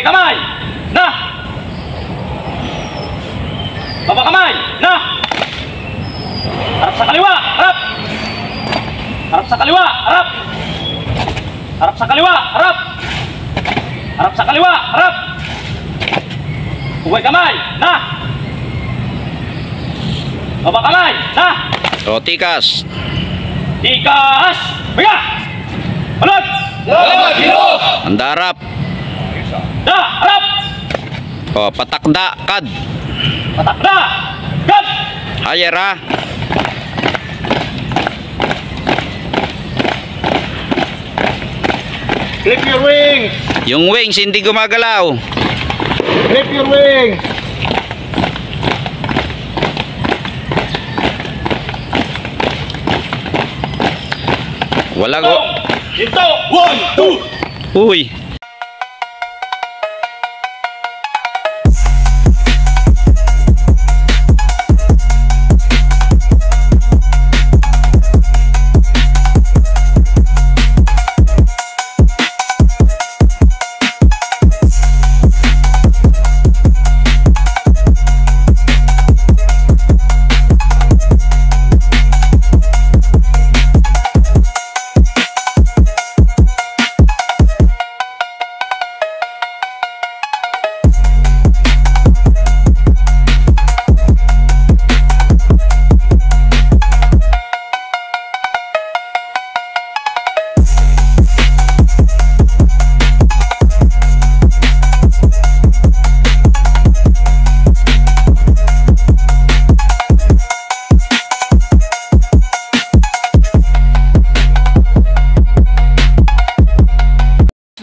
kamay. Na. Baba kamay. Na. Harap sa kaliwa. Harap. Harap sa kaliwa. Harap. Harap sa kaliwa. Harap. Harap sa kaliwa. Harap. Huwag kamay. Na. Baba kamay. Na. O, tikas. Tikas. Biga. Balot. Salamat, Ginoo! Andarap. Da. Harap. O, patakda. Kad. Patakda. Gad. Higher ha. Clip your wings! Yung wings hindi gumagalaw. Clip your wings! Wala go. Dito. 1, 2. Uy.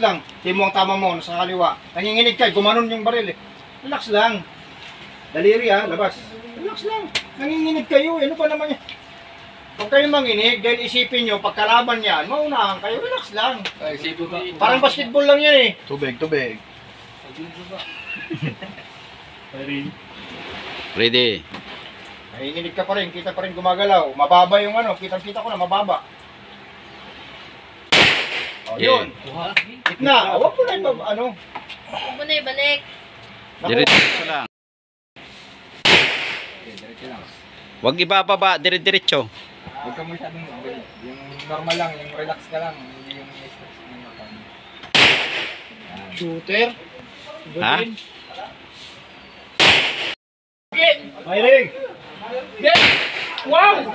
Lang, mo ang tama mo, nasa kaliwa. Nanginginig ka, gumanon yung baril eh. Relax lang. Daliri ha, labas. Relax lang. Nanginginig kayo, ano pa naman yan? Huwag kayo manginig, dahil isipin nyo, pagkalaban yan, maunahan kayo, relax lang. Parang basketball lang yan eh. Tubig, tubig. Ready. Nanginginig ka pa rin, kita pa rin gumagalaw. Mababa yung ano, kitang-kita ko na, mababa. Oh, yun. Gitna. Huwag mo na yung ano. Huwag mo na ibalik. Diretso lang. Huwag ibababa, dire-diretso. Huwag ka masyadong yung normal lang, yung relax ka lang. Hindi yung stress ng mata. Shooter. Ha? Firing. Get. Wow.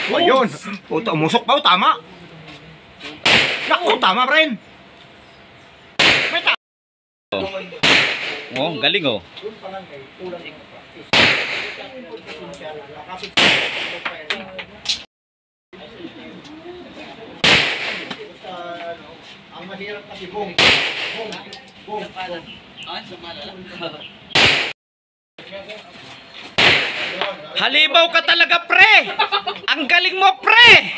Oh, yun. Puto, umusok pa o, tama. Naku, tama pa rin. May tama. Oh, galing oh. Ang mahirap kasi bong. Halimaw ka talaga, pre! Ang galing mo, pre!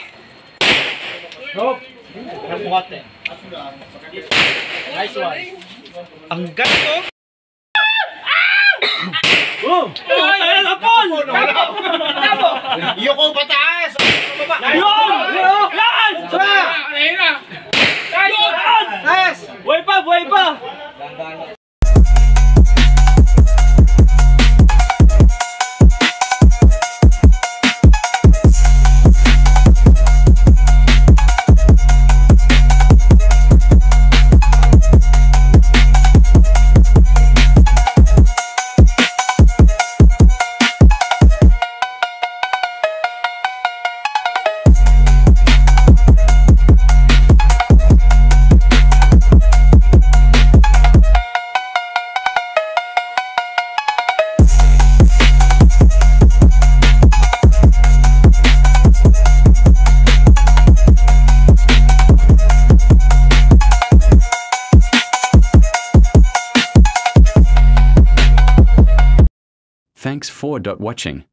Nice one. Ang galing oh. Iyo ko pataas. Buhay pa, buhay pa. Thanks for watching.